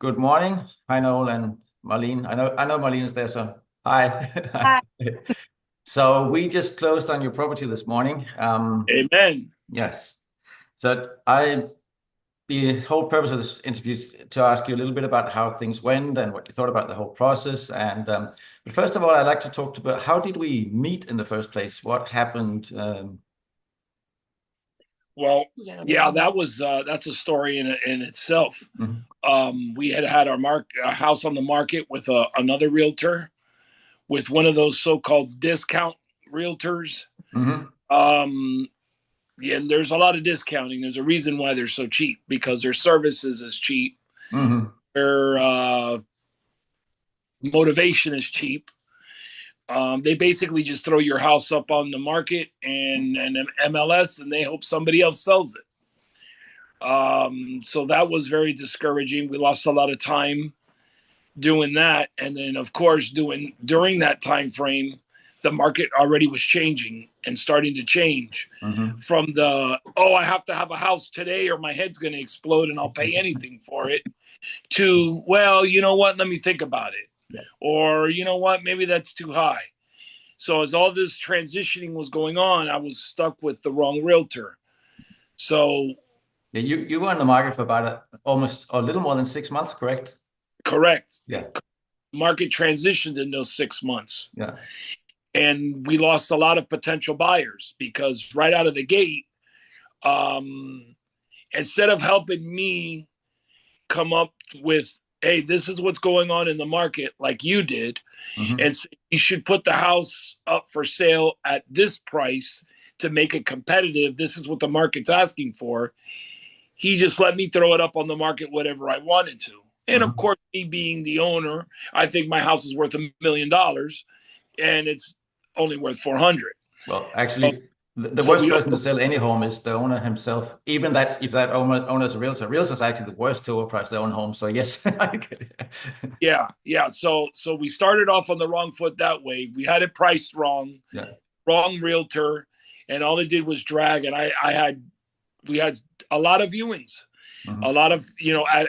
Good morning. Hi, Noel and Marlene. I know Marlene is there, so hi. Hi. So we just closed on your property this morning. Amen. Yes. So the whole purpose of this interview is to ask you a little bit about how things went and what you thought about the whole process. But first of all, I'd like to talk about how did we meet in the first place? What happened? Well, yeah, that's a story in itself. Mhm, We had our house on the market with another realtor, with one of those so-called discount realtors. mhm, Um, yeah, and there's a lot of discounting. There's a reason why they're so cheap because their services is cheap. mhm, Their motivation is cheap. They basically just throw your house up on the market and an MLS, and they hope somebody else sells it. So that was very discouraging. We lost a lot of time doing that, and then of course doing during that time frame, the market already was changing and starting to change mhm. from the I have to have a house today or my head's going to explode and I'll pay anything for it to, well, you know what, let me think about it, Yeah. or you know what, maybe that's too high. So as all this transitioning was going on, I was stuck with the wrong realtor. So Yeah, you were on the market for about almost a little more than 6 months, correct? correct, Yeah. market transitioned in those 6 months. Yeah. And we lost a lot of potential buyers because right out of the gate, um, instead of helping me come up with, hey, this is what's going on in the market, like you did, Mhm. and say, you should put the house up for sale at this price to make it competitive. This is what the market's asking for. He just let me throw it up on the market whatever I wanted to. And of Mhm. course, me being the owner, I think my house is worth $1 million and it's only worth 400. Well, So, actually, the so worst we, person to sell any home is the owner himself. Even that, if that owner is a realtor, realtors are actually the worst to overprice their own home. So yes, I get it. yeah. So we started off on the wrong foot that way. We had it priced wrong, Yeah. wrong realtor, and all it did was drag. And we had a lot of viewings, a Mhm. lot of,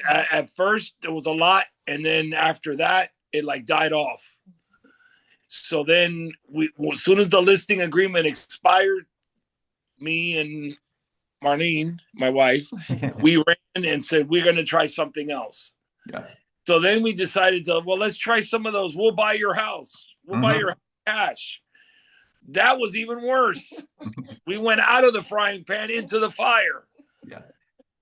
at first it was a lot, and then after that it like died off. So then as soon as the listing agreement expired, me and Marlene, my wife, we ran and said we're going to try something else. Yeah. So then we decided to, well, let's try some of those. We'll buy your house. We'll buy your Mhm. house cash. That was even worse. We went out of the frying pan into the fire. Yeah.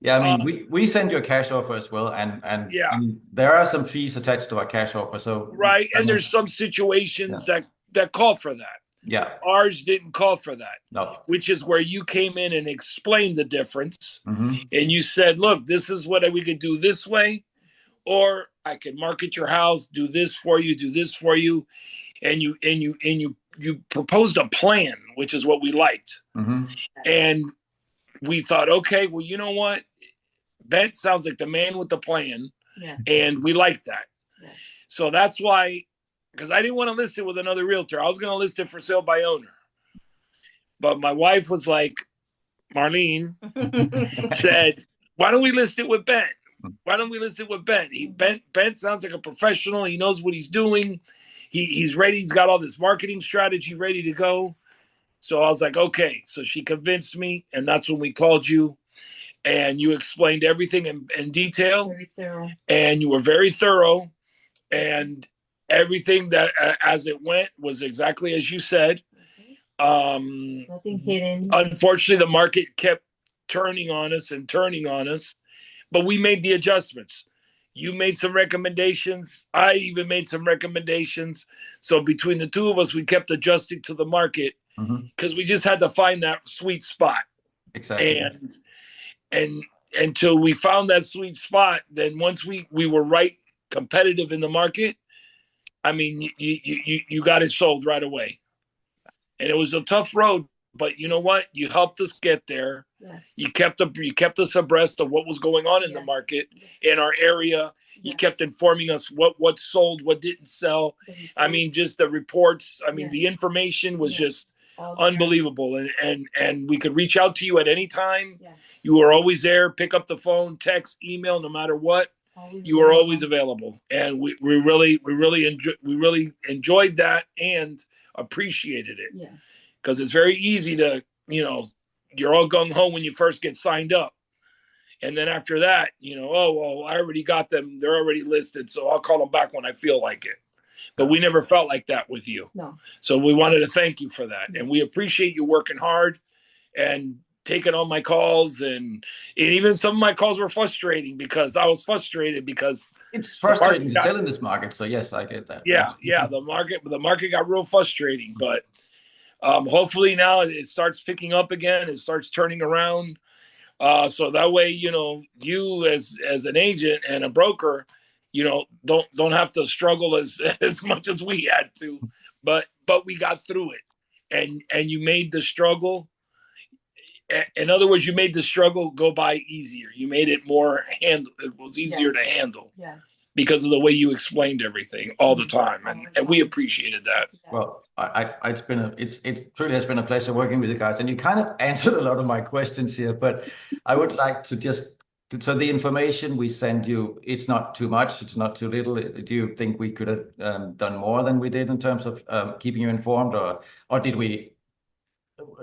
Yeah, I Uh, mean, we send you a cash offer as well, and yeah, I mean, there are some fees attached to our cash offer. So right. I And mean, there's some situations yeah, that call for that. yeah, Ours didn't call for that, no, which is where you came in and explained the difference. hmm, And you said, look, this is what we could do this way, or I can market your house, do this for you, do this for you. And you proposed a plan, which is what we liked. hmm, And we thought, okay, well, you know what? Bent sounds like the man with the plan. Yeah. And we liked that. Yeah. So that's why, because I didn't want to list it with another realtor. I was going to list it for sale by owner. But my wife was like, Marlene said, why don't we list it with Ben? Why don't we list it with Ben? Ben sounds like a professional. He knows what he's doing. He's ready. He's got all this marketing strategy ready to go. So I was like, okay. So she convinced me, and that's when we called you, and you explained everything in detail. Very thorough. And you were very thorough, and everything that as it went was exactly as you said. Nothing hidden. Unfortunately, the market kept turning on us and turning on us, but we made the adjustments. You made some recommendations. I even made some recommendations. So between the two of us, we kept adjusting to the market hmm, because we just had to find that sweet spot. exactly. And until we found that sweet spot, then once we were right competitive in the market, I mean, you got it sold right away. And it was a tough road, but you know what? You helped us get there. Yes. You kept us abreast of what was going on in the market in our area. You kept informing us what sold, what didn't sell. I mean, just the reports. I mean, the information was just unbelievable, and we could reach out to you at any time. Yes. You were always there. Pick up the phone, text, email, no matter what. You were always available, and we really enjoyed that and appreciated it. Yes. Because it's very easy to, you're all gung ho when you first get signed up. And then after that, oh, well, I already got them. They're already listed. So I'll call them back when I feel like it. But we never felt like that with you. No. So we wanted to thank you for that. Yes. And we appreciate you working hard and taking on my calls. And even some of my calls were frustrating because I was frustrated because it's frustrating to sell in this market. So yes, I get that. Yeah. The market got real frustrating, but hopefully now it starts picking up again. It starts turning around. So that way, you as an agent and a broker, don't have to struggle as much as we had to, but we got through it, and you made the struggle. In other words, you made the struggle go by easier. You made it it was easier to handle. Yes. Because of the way you explained everything all the time, and we appreciated that. Well, it truly has been a pleasure working with you guys, and you kind of answered a lot of my questions here. But I would like to so the information we send you, it's not too much, it's not too little. Do you think we could have done more than we did in terms of keeping you informed, or did we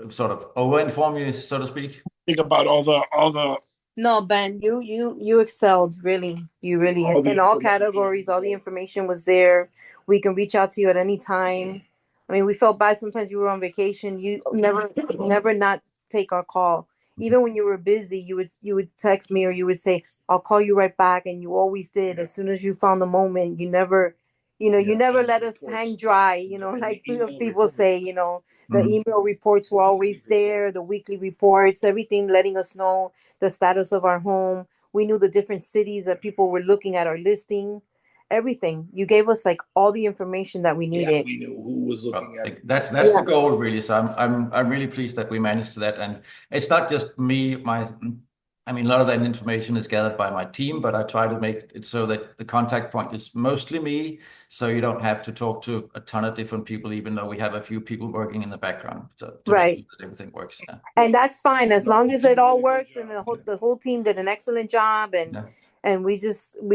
sort of over-inform you, so to speak? Think about all the. No, Ben, you excelled, really. You really, in all categories, all the information was there. We can reach out to you at any time. I mean, we felt bad sometimes you were on vacation. You never not take our call. Even when you were busy, you would text me or you would say, "I'll call you right back," and you always did. As soon as you found the moment, you never let us hang dry, like people say, the email reports were always there, the weekly reports, everything letting us know the status of our home. We knew the different cities that people were looking at our listing, everything. You gave us like all the information that we needed. Yeah, we knew who was looking at it. That's the goal, really. So I'm really pleased that we managed to that. And it's not just me, a lot of that information is gathered by my team, but I try to make it so that the contact point is mostly me, so you don't have to talk to a ton of different people, even though we have a few people working in the background to make sure that everything works. Yeah. And that's fine as long as it all works, and the whole team did an excellent job, and we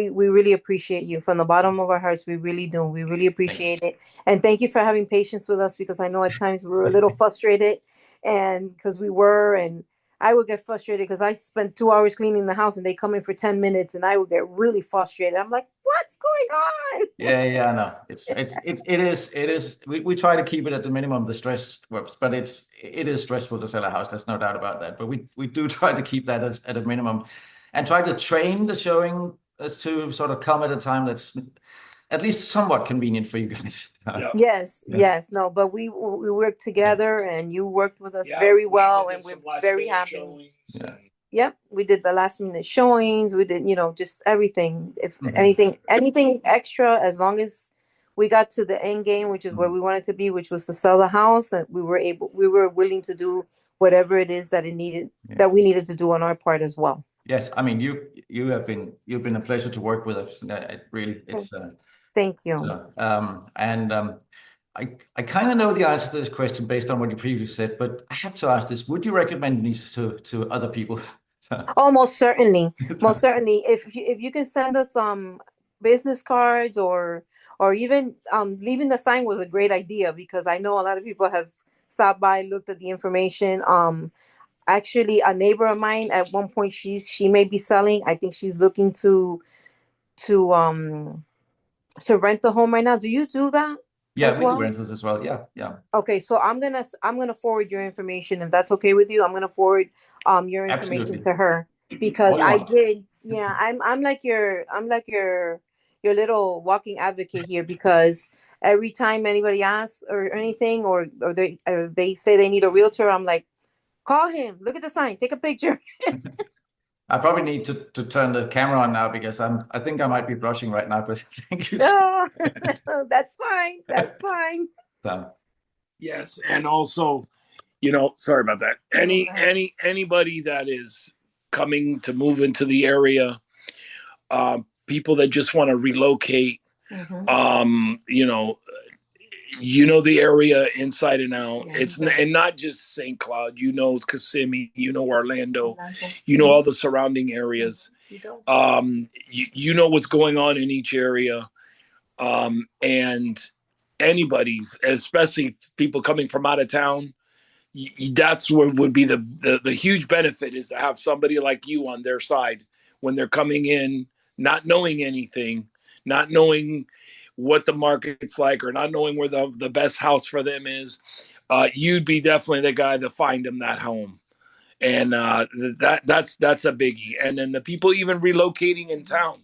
really appreciate you from the bottom of our hearts. We really do. We really appreciate it, and thank you for having patience with us, because I know at times we were a little frustrated, and because and I would get frustrated because I spent 2 hours cleaning the house and they come in for 10 minutes and I would get really frustrated. I'm like, what's going on? Yeah, no, it is. We try to keep it at the minimum, the stress, but it is stressful to sell a house. There's no doubt about that. But we do try to keep that at a minimum, and try to train the showing as to sort of come at a time that's at least somewhat convenient for you guys. Yes. No, but we worked together and you worked with us very well, and we're very happy. Yep, we did the last minute showings. We did, just everything. If anything extra, as long as we got to the end game, which is where we wanted to be, which was to sell the house, and we were willing to do whatever it is that that we needed to do on our part as well. Yes, you've been a pleasure to work with us. It's thank you. So, I kind of know the answer to this question based on what you previously said, but I have to ask this: would you recommend me to other people? Oh, most certainly, most certainly. If you can send us some business cards or even leaving the sign was a great idea, because I know a lot of people have stopped by, looked at the information. Actually, a neighbor of mine at one point, she may be selling. I think she's looking to rent the home right now. Do you do that? Yeah, we do rentals as well. Yeah. Okay, so I'm gonna forward your information, if that's okay with you. I'm gonna forward your information to her, because I did. Yeah, I'm like your little walking advocate here, because every time anybody asks or anything, or they say they need a realtor, I'm like, call him, look at the sign, take a picture. I probably need to turn the camera on now, because I think I might be blushing right now, but thank you. No, that's fine. That's fine. Yes, and also, sorry about that. Anybody that is coming to move into the area, people that just want to relocate, the area inside and out. And not just St. Cloud, Kissimmee, Orlando, all the surrounding areas. You know what's going on in each area. And anybody, especially people coming from out of town, that's what would be the huge benefit, is to have somebody like you on their side when they're coming in, not knowing anything, not knowing what the market's like, or not knowing where the best house for them is. You'd be definitely the guy to find them that home. And that's a biggie. And then the people even relocating in town,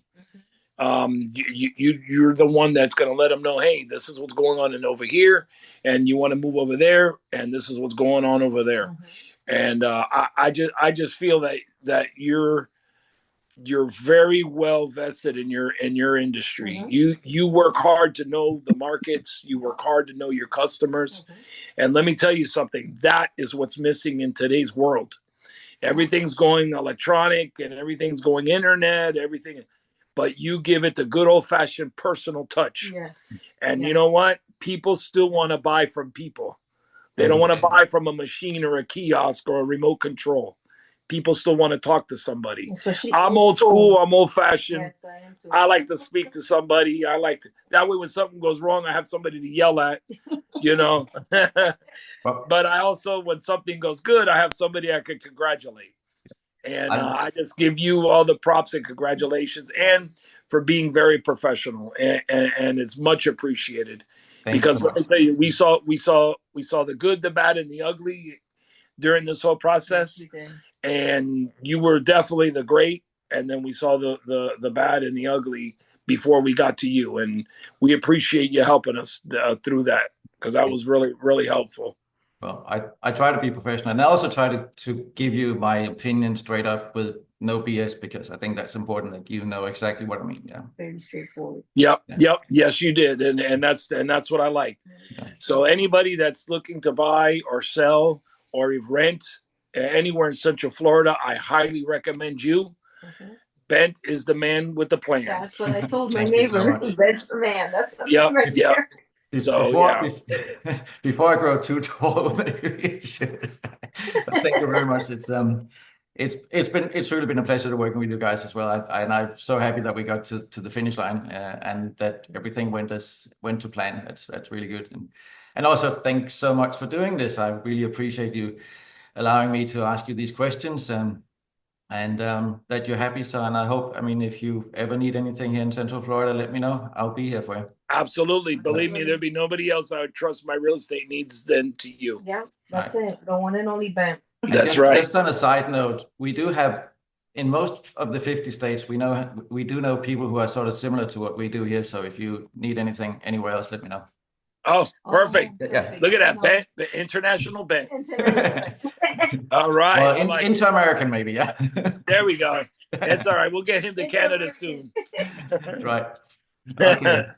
you're the one that's going to let them know, hey, this is what's going on over here, and you want to move over there, and this is what's going on over there. And I just feel that you're very well vested in your industry. You work hard to know the markets. You work hard to know your customers. And let me tell you something, that is what's missing in today's world. Everything's going electronic and everything's going internet, everything. But you give it the good old-fashioned personal touch. And you know what? People still want to buy from people. They don't want to buy from a machine or a kiosk or a remote control. People still want to talk to somebody. I'm old school. I'm old-fashioned. Yes, I am too. I like to speak to somebody. That way when something goes wrong, I have somebody to yell at, you know. But I also, when something goes good, I have somebody I can congratulate. And I just give you all the props and congratulations, and for being very professional, and it's much appreciated. Because let me tell you, we saw the good, the bad, and the ugly during this whole process, and you were definitely the great. And then we saw the bad and the ugly before we got to you, and we appreciate you helping us through that, because that was really, really helpful. Well, I try to be professional, and I also try to give you my opinion straight up with no BS, because I think that's important, that you know exactly what I mean. Yeah. Very straightforward. Yep. Yes, you did. And that's what I like. So anybody that's looking to buy or sell or rent anywhere in Central Florida, I highly recommend you. Bent is the man with the plan. That's what I told my neighbor. Bent's the man. That's the man right there. Before I grow too tall, maybe thank you very much. It's really been a pleasure to working with you guys as well. And I'm so happy that we got to the finish line, and that everything went to plan. That's really good. And also thanks so much for doing this. I really appreciate you allowing me to ask you these questions, and that you're happy. So, and I hope, I mean, if you ever need anything here in Central Florida, let me know. I'll be here for you. Absolutely. Believe me, there'd be nobody else I would trust my real estate needs than to you. Yeah, that's it. The one and only Bent. That's right. Just on a side note, we do have, in most of the 50 states, we do know people who are sort of similar to what we do here. So if you need anything anywhere else, let me know. Oh, perfect. Yeah. Look at that, Bent, the international Bent. All right. Well, inter-American maybe, yeah. There we go. That's all right. We'll get him to Canada soon. Right. Okay.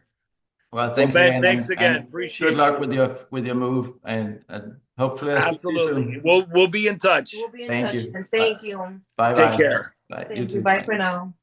Well, thanks again. Thanks again. Appreciate it. Good luck with your move, and hopefully I'll speak to you soon. We'll be in touch. We'll be in Thank touch. you. And thank you. Bye. Take care. Bye. Thank you. Bye for now.